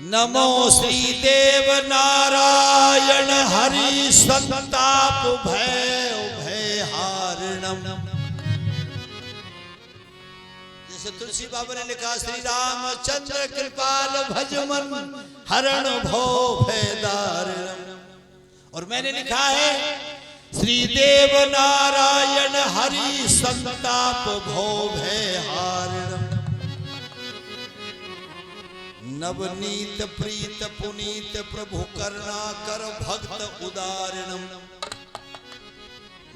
नमो श्री देव नारायण हरि संताप भय भय हारणम। जैसे तुलसी बाबा ने लिखा श्री रामचंद्र कृपाल भजमन हरण भो भय दारणम, और मैंने लिखा है श्री देव नारायण हरि संताप भो भय हारणम। नवनीत प्रीत पुनीत प्रभु करुणा कर भक्त उदारणम।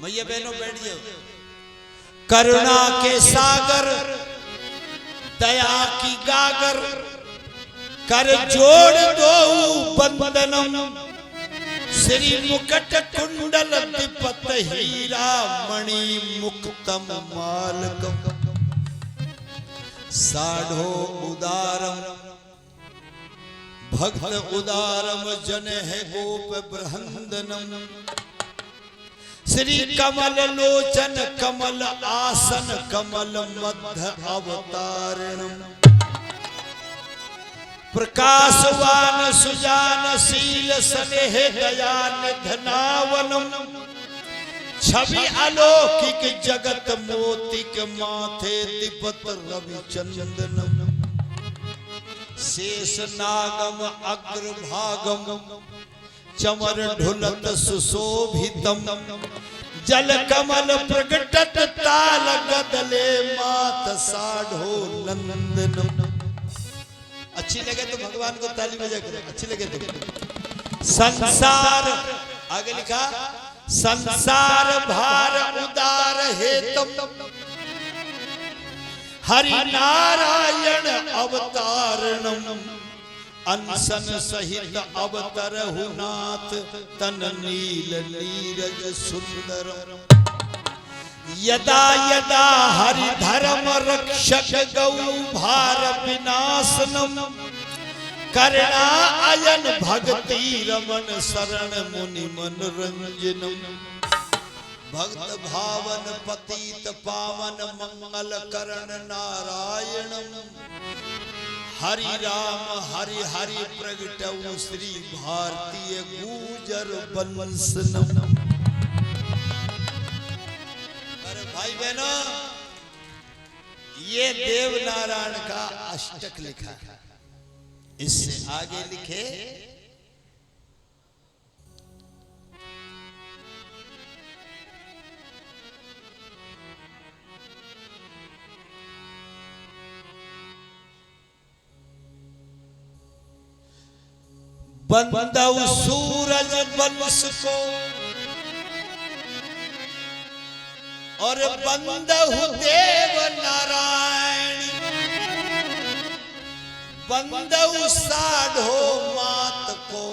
मैया बहनों बैठ जाओ। करुणा के सागर दया की गागर कर जोड़ दो बंदनम। श्री मुकुट कुंडल दीपत हीरा मणि मुक्तम मालकम। साढ़ो उदारम भक्त उदारम जन है गोप बृहंदनम। श्री कमल लोचन कमल आसन कमल मध्य अवतारणम। प्रकाशवान सुजान शील स्नेह दया निधनावनम। छवि अलौकिक जगत मोतिक माथे दीपत रविचंदनम। शेष नागम अग्रभागम चमर ढुलत सुशोभितम। जल कमल प्रगटत ताल गदले मात साढ़ो नंदनम। अच्छी लगे तो भगवान को ताली बजा करो, अच्छी लगे तो। संसार आगे लिखा संसार भार उदार हेतम। हरि नारायण अवतारणम। अनसन सहित अवतरहु नाथ तन नील नीरज सुंदरम। यदा यदा हरि धर्म रक्षक गौ भार विनाशनम। करुणा अयन भक्ति रमन शरण मुनि मनोरंजनम। भक्त भावन पतित पावन मंगल करण नारायणम। हरि राम हरि हरि प्रगटऊ श्री भारतीय गुजर बंसनम। अरे भाई बहनों, ये देव नारायण का अष्टक लिखा है। इससे आगे लिखे बंदऊ सूरज वंश को और बंदऊ देव नारायण। बंदऊ साढ़ो मात को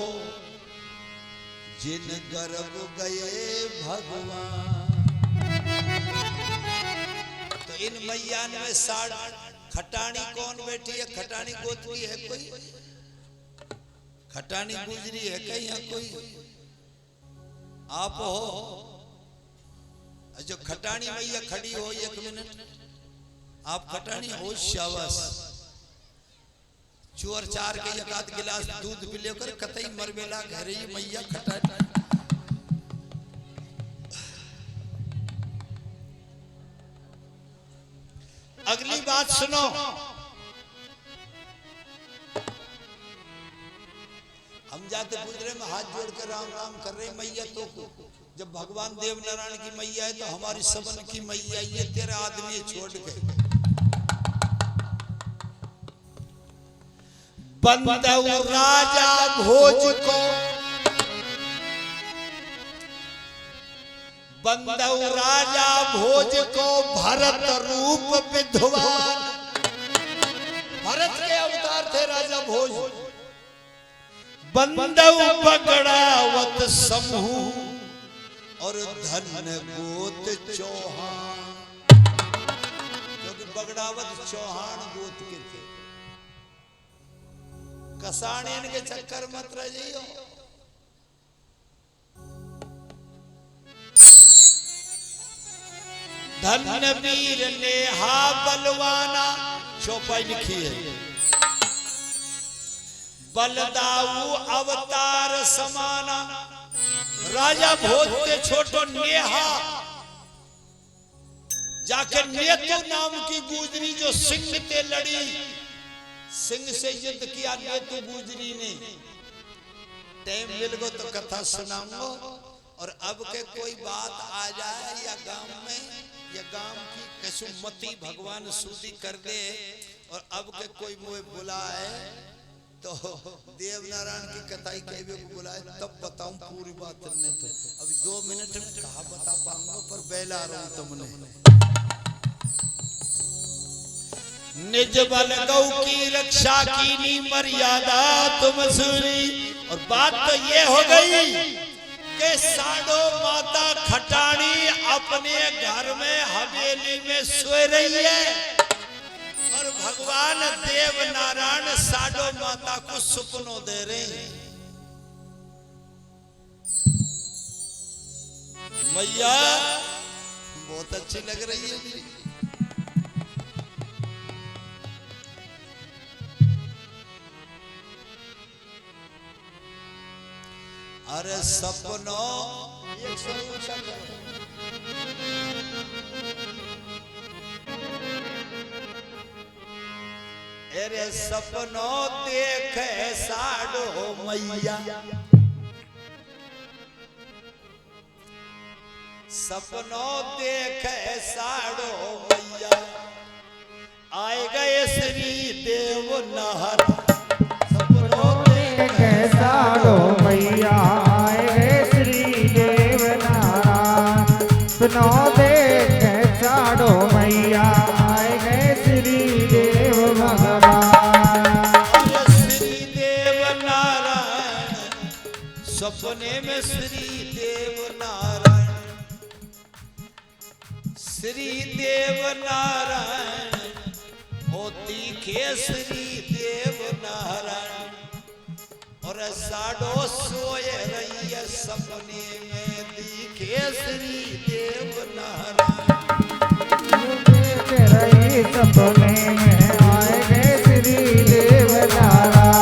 जिन गर्भ गए भगवान। तो इन मैया में साढ़ खटानी कौन बैठी है? खटानी गोत्री है कोई? खटानी गुजरी है कहीं? यहाँ कोई आप हो जो खटानी मैया खड़ी हो? एक मिनट, आप खटानी हो? शाबाश। चोर चार के एक आध गिलास दूध पी लेकर कतई मरबेला घरे मैया खटानी। अगली बात सुनो। हम जाते पुजरे में हाथ जोड़कर राम राम कर रहे मैया। तो जब भगवान देव नारायण की मैया है तो हमारी सबन की मैया ये तेरा आदमी छोड़ गए। बंदऊ राजा भोज को, बंदऊ राजा भोज को भरत रूप विद्वान। भरत के अवतार थे राजा भोज। बंदऊ बगड़ावत समूह और धन गोत चौहान। क्योंकि बगड़ावत चौहान गोत के थे। कसाणियन के चक्कर मत रह जाइयो। धन वीर ने हा बलवाना चौपाई लिखी है। बलदाऊ अवतार समाना राजा भोज के छोटो नेहा जाके नेतु नाम की गुजरी जो सिंह ते लड़ी, सिंह से युद्ध किया नेतु गुजरी ने। टाइम मिल गो तो कथा सुनाऊंगा। और अब के कोई बात आ जाए या गांव में या गांव की कसुमती भगवान सूदी कर दे और अब के कोई मुझे बुलाए तो देव नारायण की कथाई कहवे को बुलाए तब बताऊं पूरी बात। नहीं तो अभी 2 मिनट में कहा बता पाऊंगा पर बेला रहा हूं तुमने। निज बल गौ की रक्षा की नी मर्यादा तुम सुनी। और बात तो ये हो गई कि साडो माता खटाणी अपने घर में हवेली में सोए रही है और भगवान देव नारायण साडो माता को सुपनों दे रहे हैं। मैया बहुत अच्छी लग रही है मेरी। अरे सपनों अरे सपनों देखे साडो मैया, सपनों देखे साडो मैया आए गए श्री देव नहर। सपनों देखे साडो मैया आए गए श्री देव नारायण। सपनों देखे साडो मैया आए गए श्री देव भगवान। श्री देव नारायण सपने में श्री देव नारायण, श्री देव नारायण ओ दिखे श्री देव नारायण। और साडो सोए रही है सपने में दिखे श्री देव नारायण। देख रही सपने में आए गए श्री देव नारायण।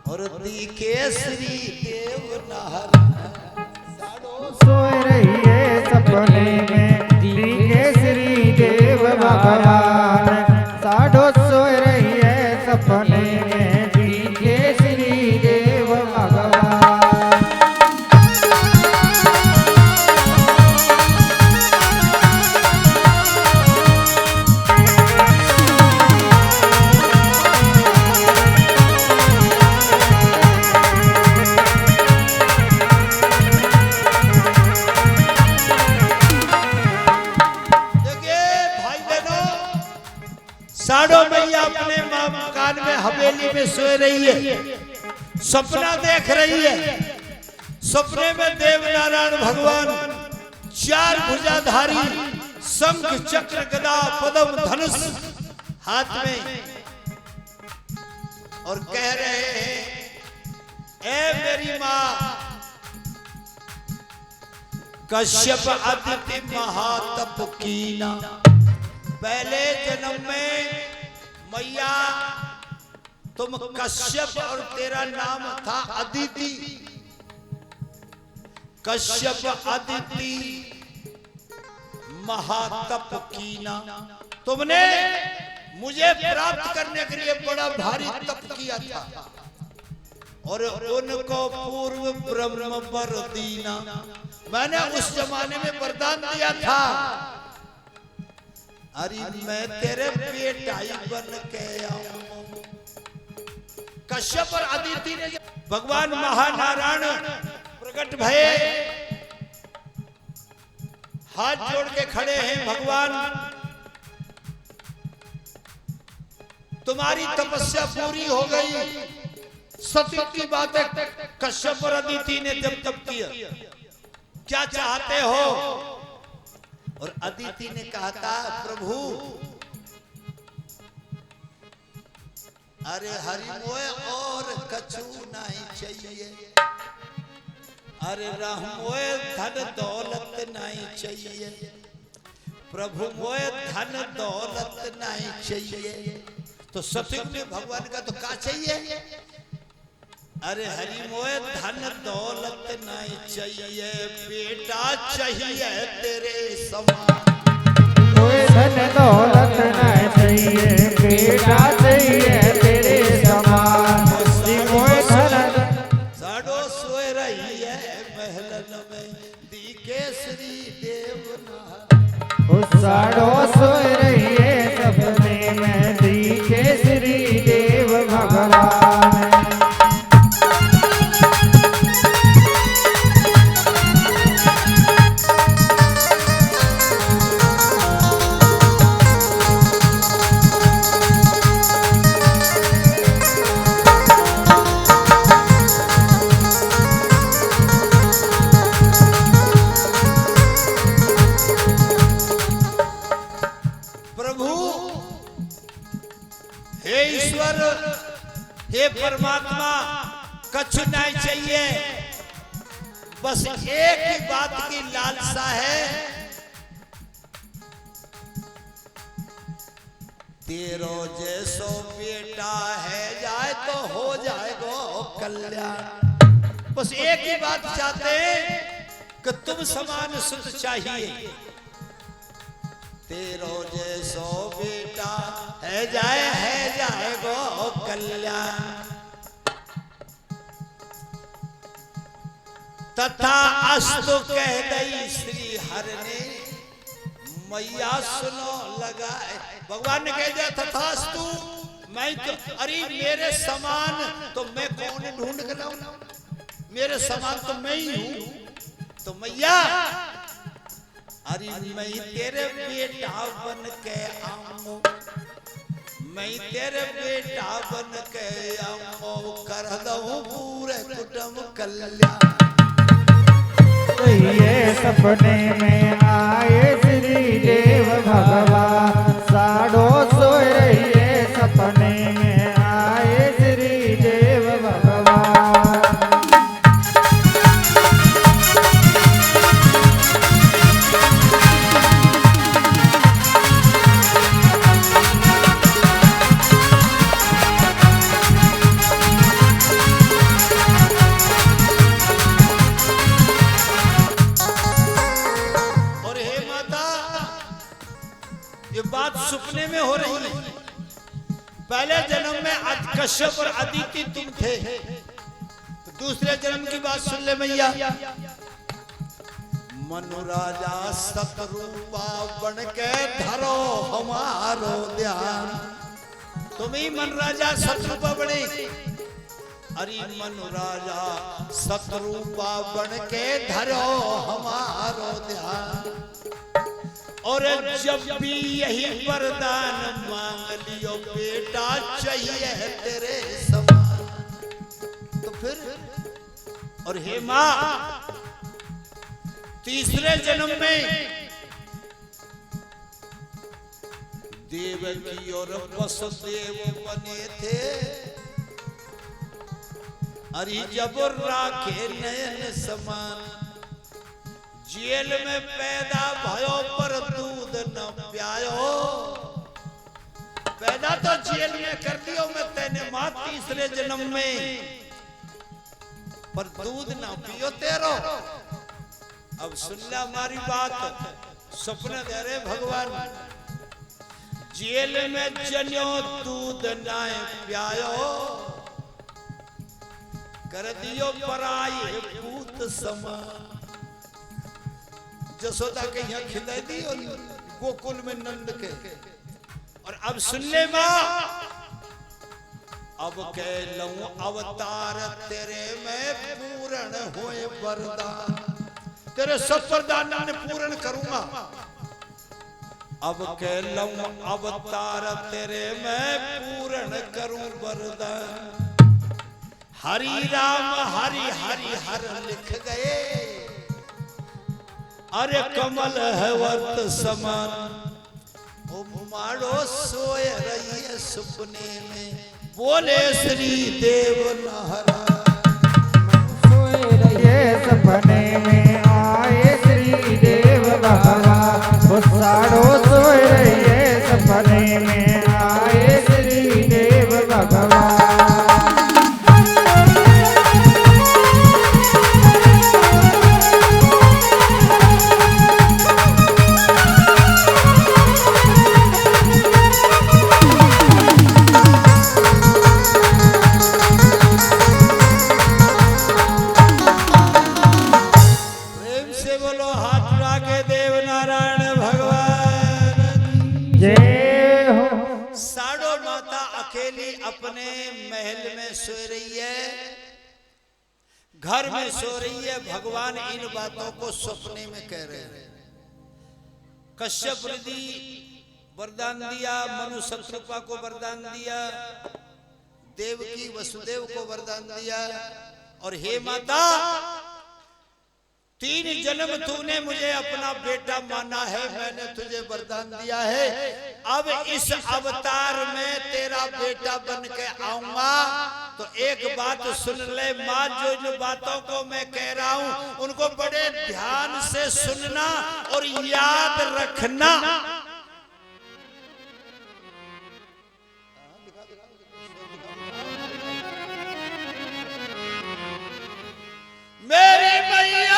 और दिखे श्री देव नारायण। सोए रही है सपने में दिखे श्री देव भगवान। साडो सोए रही है सपने में दिखे श्री देव भगवान। साडो मैया अपने मकान में हवेली में सोए रही है, सपना देख रही है। सपने में देव नारायण भगवान 4 भुजाधारी शंख चक्र गदा पद्म धनुष हाथ में और कह रहे हैं ए मेरी मां कश्यप अदिति महातप कीना। पहले जन्म में मैया तुम कश्यप और तेरा नाम था अदिति। कश्यप अदिति महातप कीना। तुमने मुझे प्राप्त करने के लिए बड़ा भारी तप किया था और उनको पूर्व ब्रह्म वर दीना। मैंने उस जमाने में वरदान दिया था अरे मैं तेरे बेटाई बन के आऊं। कश्यप और अदिति ने भगवान महानारायण प्रकट भये, हाथ जोड़ के खड़े हैं। भगवान तुम्हारी तपस्या पूरी हो गई, सतयुग की बात है। कश्यप और अदिति ने जब तप किया, क्या चाहते हो? और अदिति ने कहा था, प्रभु अरे हरि मोए और कछु नहीं चाहिए, अरे राम मोए धन दौलत नहीं चाहिए, प्रभु मोए धन दौलत नहीं चाहिए। तो सतयुग में भगवान का तो क्या चाहिए? अरे हरि मोए धन दौलत नहीं चाहिए, बेटा चाहिए तेरे समान। कोई धन दौलत नहीं चाहिए, बेटा चाहिए तेरे समान। कोई धन साडो सोए रही है महलन में, दी केसरी देव ना। साडो सोए रही है सपने में, दी केसरी देव भगवान। हे परमात्मा, कछु नहीं चाहिए, बस एक ही बात की लालसा है, तेरो जैसो बेटा है जाए तो हो जाएगा कल्याण। बस एक ही बात चाहते हैं कि तुम समान सुख चाहिए, तेरो जैसो बेटा है जाएगो कल्याण। तथा अस्तु कह दई श्री हरि ने, मैया सुनो लगाए। भगवान ने कह दिया तथास्तु, मैं तो अरे मेरे समान तो मैं कौन ढूंढ कर लाऊं, मेरे समान तो मैं ही हूं। तो मैया अरे मैं तेरे बेटा बन के आऊं, मैं तेरे बेटा बन के आऊं, कर दऊं पूरे कुटुंब कल्याण। ये सपने में आए श्री देव भगवान, साडो सोए रहिए सपने में आए श्री देव भगवान। सपने में हो रही है, पहले जन्म में कश्यप और अदिति तुम थे, तो दूसरे जन्म की बात सुन ले मैया। मनु राजा सतरूपा बन के धरो हमारो ध्यान, तुम ही मन राजा सतरूपा बने। अरे मनु राजा सतरूपा बन के धरो हमारो ध्यान, और जब भी यही वरदान मांग लियो, बेटा चाहिए तेरे समान। तो फिर और हे मां, तीसरे जन्म में देवकी और वसुदेव बने थे। अरे जब राखे नयन समान, जेल में पैदा भयो पर दूध न प्यायो। पैदा तो जेल में कर दियो मैं तेने मां तीसरे जन्म में, पर दूध न पियो तेरो। अब सुन ले हमारी बात, सपने दे रहे भगवान। जेल में जन्यो दूध न प्यायो, कर दियो पराई पूत समान। जसोदा के यहाँ खिलाई दी और गोकुल में नंद के। और अब सुन ले मां, अब कह लूं अवतार तेरे में पूर्ण होए वरदान, तेरे सब वरदान मैं पूर्ण करूंगा। अब कह लूं अवतार तेरे में पूर्ण करूं वरदान, हरि राम हरि हरि हर लिख गए, अरे कमल है वर्त समान, ओ माड़ो सोए रही है सपने में, बोले श्री देव नारायण। सोए रहिए सपने में आए श्री देव भगवान, वो साड़ो सोए रहिए सपने में आए श्री देव भगवान। अपने महल में सो रही है, घर में सो रही है। भगवान इन बातों को सपने में कह रहे हैं। कश्यप ऋषि वरदान दिया, मनु शत्रुपा को वरदान दिया, देवकी वसुदेव को वरदान दिया, और हे माता 3 जन्म तूने मुझे अपना बेटा माना है, मैंने तुझे वरदान दिया है, अब इस अवतार में तेरा बेटा बन के आऊंगा। तो एक बात सुन ले माँ, जो बातों को मैं कह रहा हूं उनको बड़े ध्यान से सुनना और याद रखना। मेरी मैया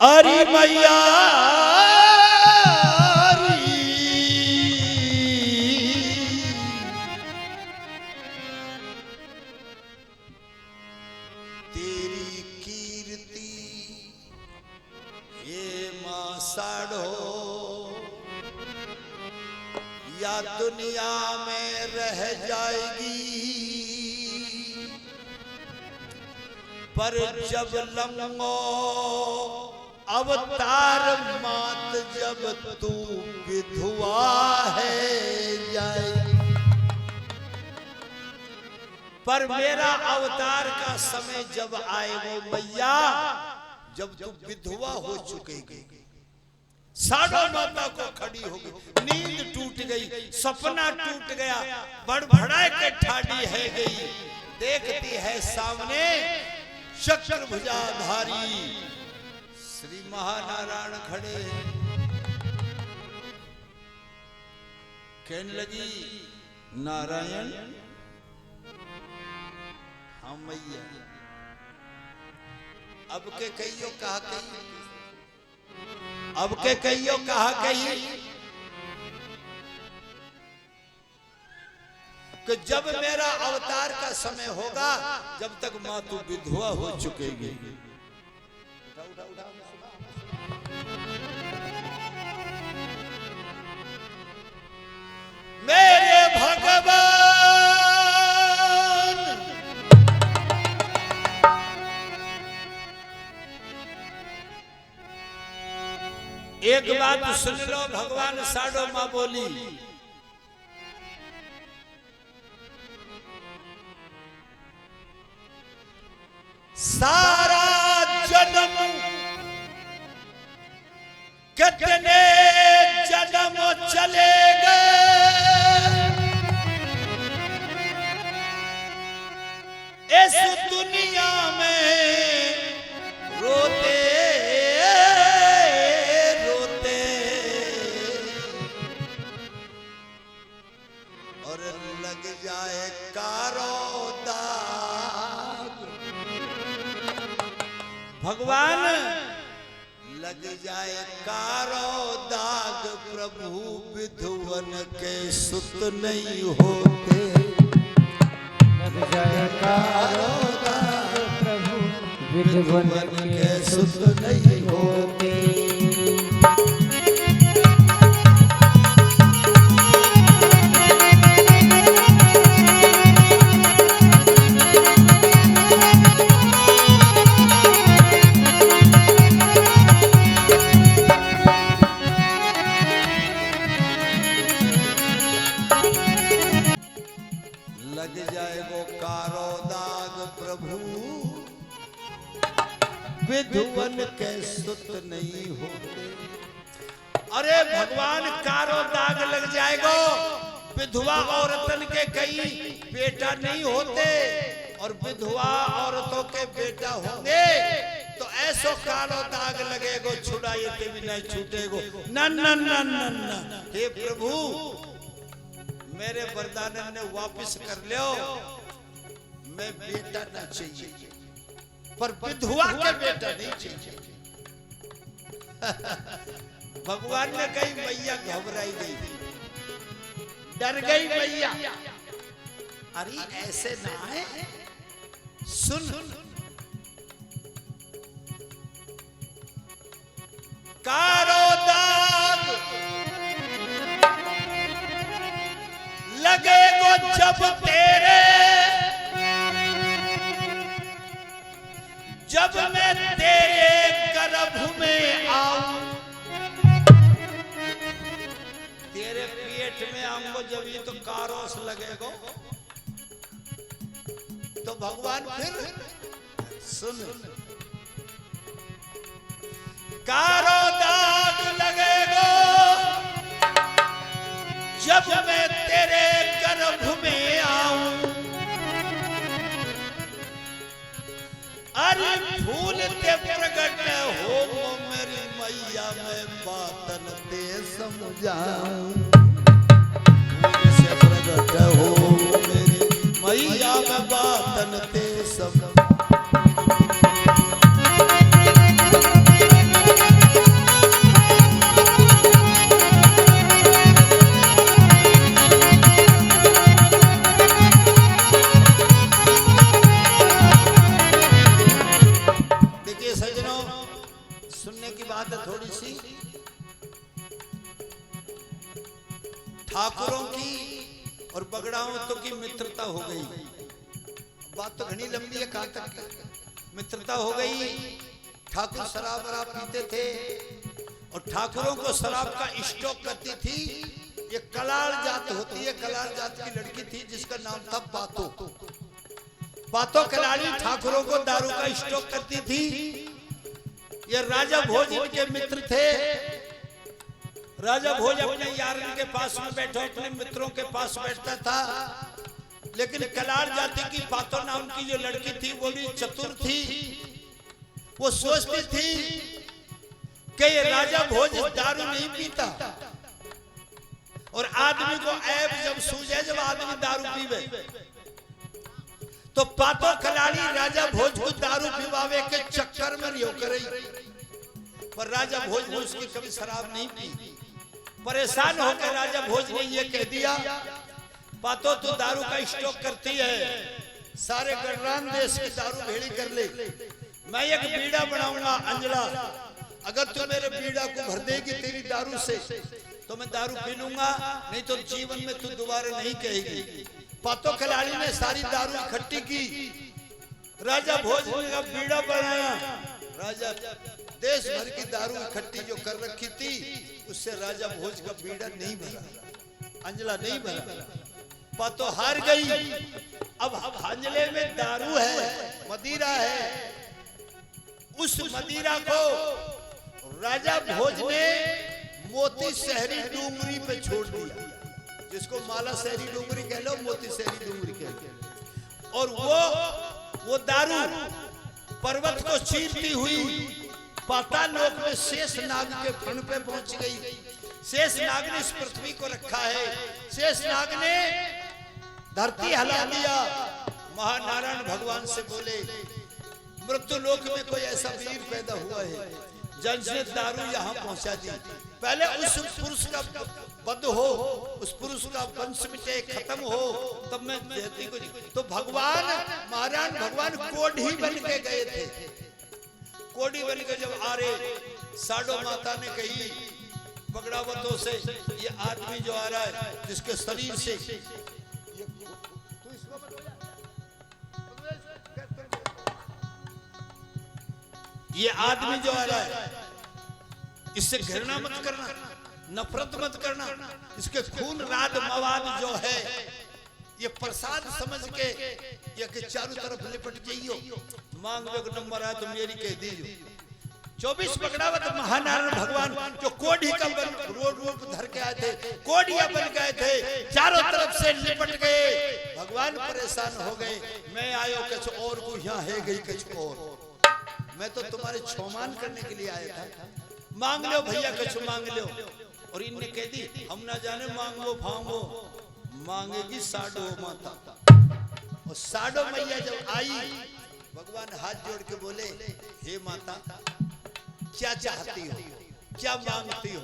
अरे मैया तेरी कीर्ति ये मां साढ़ो या दुनिया में रह जाएगी, पर जब लंगो अवतार मात जब तू विधवा है जाएगी। पर मेरा अवतार का समय जब आए वो मैया, जब तू विधवा हो चुकेगी। साढ़ो माता को खड़ी हो गई, नींद टूट गई, सपना टूट गया, बड़बड़ा के ठाड़ी है गई। देखती है सामने शक्र भुजाधारी श्री महानारायण खड़े। कहने लगी नारायण हाँ मैया, अब के कहियो कहा कही, अब के कहियो कहा कही कि जब मेरा अवतार का समय होगा, जब तक मां तू विधवा हो चुकेगी। मेरे भगवान एक बात सुन लो, भगवान साढ़ो मां बोली सारा जन्म कितने जन्म चले गए, इस दुनिया में रोते रोते, और लग जाए कारो दाग। भगवान लग जाए कारो दाग, प्रभु विधुवन के सुत नहीं होते। लग जाए कारो दाग, प्रभु विधुवन के सुत नहीं होते। विधुवन के सुत नहीं होते। अरे भगवान कारो दाग लग जाएगा, विधवा औरतन के कई बेटा नहीं होते और विधवा औरतों के बेटा होंगे तो ऐसो कालो दाग लगेगो, छुड़ाइए भी नहीं छूटेगो। न न न न न, हे प्रभु मेरे वरदान ने वापस कर लियो, मैं बेटा ना चाहिए पर विधवा के बेटा नहीं चाहिए। भगवान ने कही मैया घबराई गई, डर गई मैया। अरे ऐसे ना है, सुन कारो दाग लगेगो जब तेरे, जब मैं तेरे गर्भ में आऊं, तेरे पेट में आऊंगा जब ये तो कारोस लगेगा। तो भगवान फिर सुन, कारो दाग लगेगा जब मैं तेरे गर्भ में आऊं, अरे फूल ते प्रगट हो मेरी मैया, मैं बातन ते समझाऊं। फूल से प्रगट हो मेरी मैया, मैं बातन ते समझाऊं। थोड़ी सी ठाकुरों की और बगड़ावतों की मित्रता हो गई। बात तो घनी लंबी है, कहां तक मित्रता हो गई। ठाकुर शराब वराब पीते थे और ठाकुरों को शराब का स्टॉक करती थी। ये कलार जात होती है, कलार जात की लड़की थी जिसका नाम था बातो। बातो कलाड़ी ठाकुरों को दारू का स्टॉक करती थी। ये राजा भोज इनके मित्र थे। राजा भोज अपने यारन के पास में बैठो, अपने मित्रों के पास बैठता था। लेकिन कलार जाति की बातों नाम की जो लड़की थी वो भी चतुर थी। वो सोचती थी कि ये राजा भोज दारू नहीं पीता और आदमी को ऐब जब सूझे, जब आदमी दारू पीवे तो पातो खिलाड़ी राजा भोज को दारू पीवावे के चक्कर में रियो करई। पर राजा भोज ने उसकी कभी शराब नहीं पी। परेशान होकर राजा भोज ने ये कह दिया, पातो तो दारू का स्टॉक करती है, सारे गणरान देश की दारू भेड़ी कर ले। मैं एक बीड़ा बनाऊंगा अंजला, अगर तू मेरे बीड़ा को भर देगी तेरी दारू से तो मैं दारू पी लूंगा, नहीं तो जीवन में तू दोबारा नहीं कहेगी। पातो खिलाड़ी ने सारी दारू इकट्ठी की। राजा भोज ने बीड़ा बनाया। राजा देश भर की दारू इकट्ठी जो कर रखी थी उससे राजा भोज का बीड़ा नहीं भरा, अंजला नहीं भरा। पातो हार गई। अब अंजले में दारू है, मदिरा है। उस मदिरा को राजा भोज ने मोती शहरी डूंगरी पे छोड़ दिया, जिसको माला शहरी डूंगरी कह लो, मोती शहरी डूंगरी कह लो। और वो दारू पर्वत को चीरती हुई पाताल लोक में शेष नाग के फन पे पहुंच गई। शेष नाग ने इस पृथ्वी को रखा है। शेष नाग ने धरती हिला दिया। महानारायण भगवान से बोले, मृत्यु लोक में कोई ऐसा वीर पैदा हुआ है जिसने दारू यहाँ पहुंचा दी। पहले उस पुरुष का वध हो, उस पुरुष का वंश मिटे, खत्म हो, तब मैं देती को। तो भगवान महाराज भगवान कोढ़ी बन के गए थे। कोढ़ी बन के जब आ रहे, साडो माता ने कही बगड़ावतों से, ये आदमी जो आ रहा है जिसके शरीर से ये आदमी जो आ रहा है इससे घृणा मत करना, नफरत मत करना। इसके खून राद मवाद जो है ये प्रसाद समझ के ये के चारों तरफ लिपट जाइयो, मांग लो नंबर आया तो मेरी कह दीजिए। 24 पकड़ावत महानारायण भगवान जो कोढ़ी का रोड रूप धर के आए थे, कोढ़िया बन गए थे, चारों तरफ से लिपट गए, भगवान परेशान हो गए। मैं आयो कुछ और को यहाँ है गई कुछ और, मैं तो तुम्हारे छोमान करने के लिए आया था, मांग लो भैया कुछ मांग लो। और इनने कह दी हम ना जाने मांगो फांगो, मांगेगी साडो माता। और साडो मैया जब आई, भगवान हाथ जोड़ के बोले हे माता क्या चाहती हो, क्या मांगती हो।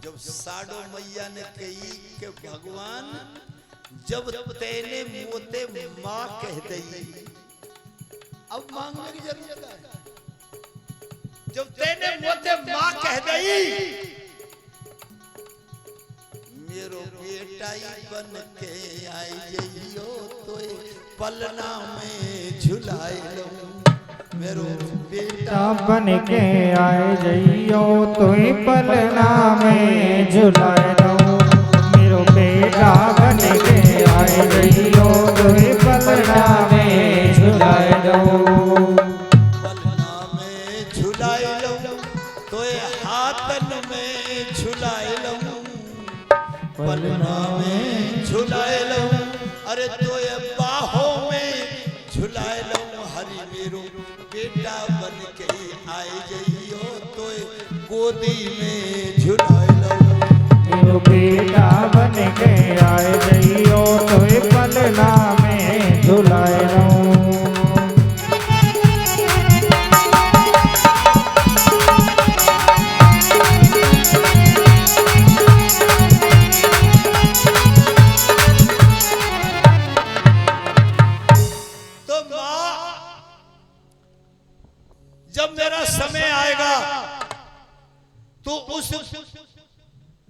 जब साडो मैया ने कही कि भगवान जब तेने मोते माँ कह दई, अब मांगने की जरूरत है। जब तेने मोते माँ कह दई, मेरो बेटा बन के आई जइयो तो पलना में झुलाए लो। मेरो बेटा बन के आए जइयो तो पलना में झुलाए लो। मेरो बेटा बन के आए जइयो तो पलना में झुलाए लो। पलना में झुलाए लो तो हाथन में झुलाए लो, पलना में झुलाए लो, अरे तो ये बाहों में झुलाए लो। हरि मेरो बेटा बन के आए जइयो तो गोदी में झुलाए लो। मेरो बेटा बन के आए जइयो तो पलना में झुलाए लो।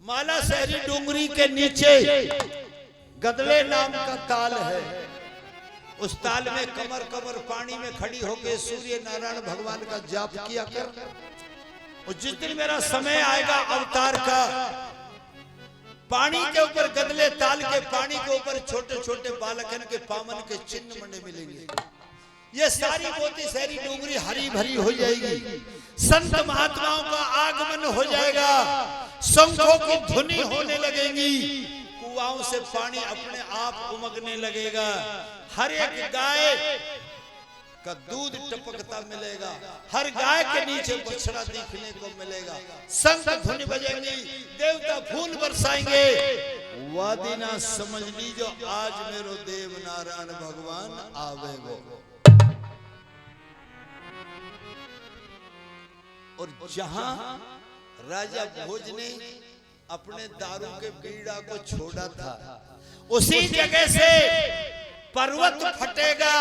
माला शहरी डूंगरी के नीचे गदले नाम का ताल है, उस ताल में कमर कमर पानी में खड़ी होकर सूर्य नारायण भगवान का जाप किया कर। और जिस दिन मेरा समय आएगा अवतार का, पानी के ऊपर गदले ताल के पानी के ऊपर छोटे छोटे बालकन के पावन के चिन्ह बने मिलेंगे। ये सारी मोती शहरी डूंगरी हरी भरी हो जाएगी, संत महात्माओं का आगमन हो जाएगा, शंखों की ध्वनि होने लगेगी, कुआओं से पानी अपने आप उमगने लगेगा, हर एक गाय का दूध टपकता मिलेगा, हर गाय के नीचे बछड़ा दिखने को मिलेगा, शंख ध्वनि बजेंगी, देवता फूल बरसाएंगे। वादी ना समझ लीजो आज मेरो देव नारायण भगवान आवेगो। और जहां राजा भोज ने अपने दारू के बीड़ा को छोड़ा था, उसी जगह से पर्वत फटेगा,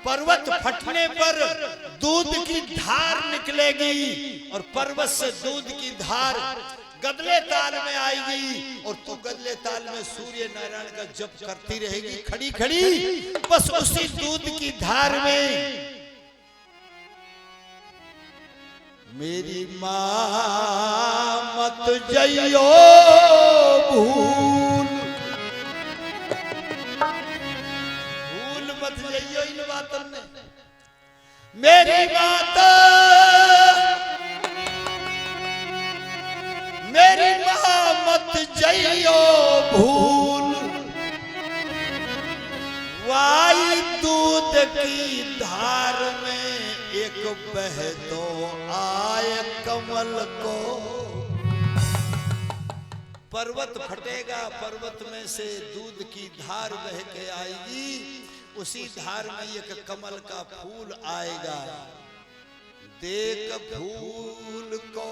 पर्वत फटने पर दूध की धार निकलेगी और पर्वत से दूध की धार गदले ताल में आएगी और तू गदले ताल में सूर्य नारायण का जप करती रहेगी खड़ी खड़ी, बस उसी दूध की धार में। मेरी माँ मत जइयो भूल, भूल मत जइयो इन बातों ने। मेरी माता, मेरी माँ मत जइयो भूल, वाई दूध की धार में एक बह तो आए कमल को। पर्वत फटेगा, पर्वत में से दूध की धार बह के आएगी, उसी धार में एक कमल का फूल आएगा। देख फूल को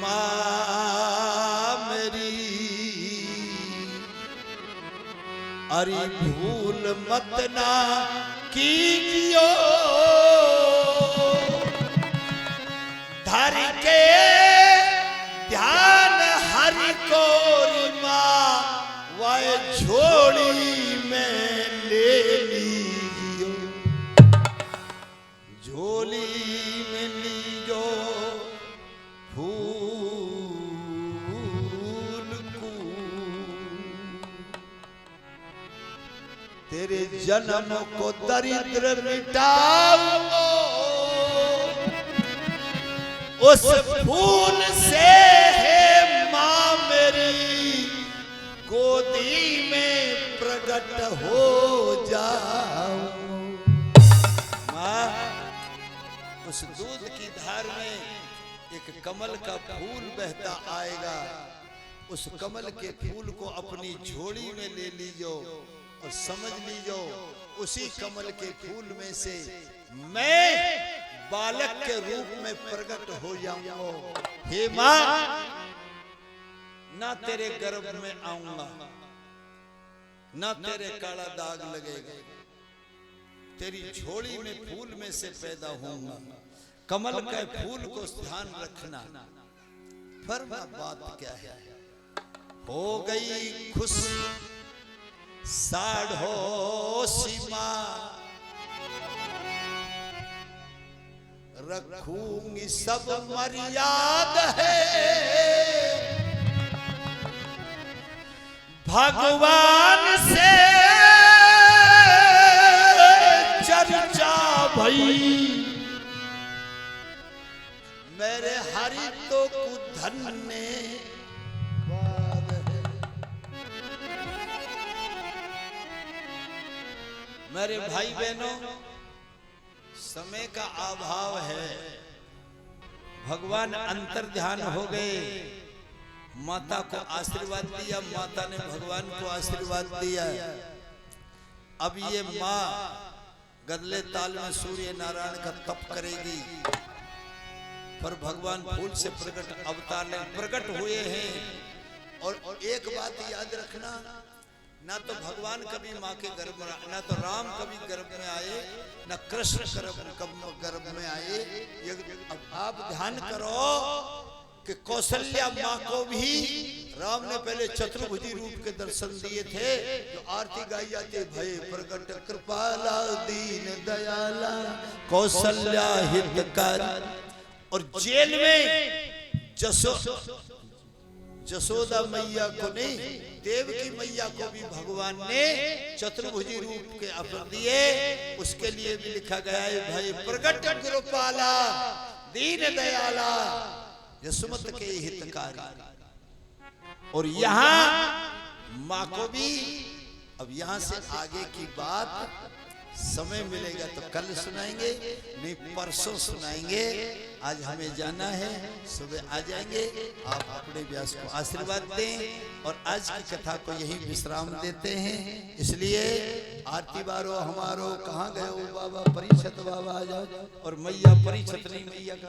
माँ मेरी, अरे भूल मत ना कीजियो, धर के ध्यान हरि को माँ वह झोली में ले लीजियो, झोली में लीजो फूल को। तेरे जन्म को दरिद्र मिटाऊंगा, उस फूल से है मां मेरी गोदी में प्रकट हो जाऊं। मां, उस दूध की धार में एक कमल का फूल बहता आएगा, उस कमल के फूल को अपनी झोली में ले लीजो और समझ लीजो उसी कमल के फूल में से मैं बालक के रूप में प्रकट हो जाऊंगा। हे मां, ना तेरे गर्भ में आऊंगा, ना तेरे काला दाग लगेगा, तेरी झोली में फूल में से पैदा होऊंगा। कमल के फूल को ध्यान रखना। पर बात क्या है, हो गई खुश साढ़ो सीमा, रखूंगी सब मर्याद है, भगवान से चर्चा भई, मेरे हरि तो धन्य मेरे भाई बहनों, समय का अभाव है। भगवान अंतर ध्यान हो गए, माता को आशीर्वाद दिया, माता ने भगवान को आशीर्वाद दिया। अब ये माँ गदले ताल में सूर्य नारायण का तप करेगी, पर भगवान फूल से प्रकट अवतार ले प्रकट हुए हैं। और एक बात याद रखना, ना तो भगवान कभी माँ के गर्भ में, ना तो राम कभी गर्भ में आए, ना कृष्ण गर्भ में आए। अब आप ध्यान करो कि कौशल्या माँ को भी राम ने पहले चतुर्भुजी रूप के दर्शन दिए थे। जो आरती गाई जाती है, भय प्रकट कृपाला दीन दयाला कौशल्या हितकारी। और जेल में जसोदा मैया को नहीं, देवकी मैया को भी भगवान ने चतुर्भुजी रूप के अवतार दिए। उसके लिए भी लिखा गया है, भाई प्रकट कृपाला दीन दयाला यशोमत के हितकारी। और यहाँ माँ को भी, अब यहाँ से आगे की बात समय मिलेगा तो कल सुनाएंगे, नहीं परसों सुनाएंगे। आज हमें जाना है, सुबह आ जाएंगे। आप अपने व्यास को आशीर्वाद दें और आज की कथा को यही विश्राम देते हैं। इसलिए आरती बारो हमारो कहाँ गए हो बाबा, परिषद बाबा आ जाओ। और मैया परिछतनी मैया का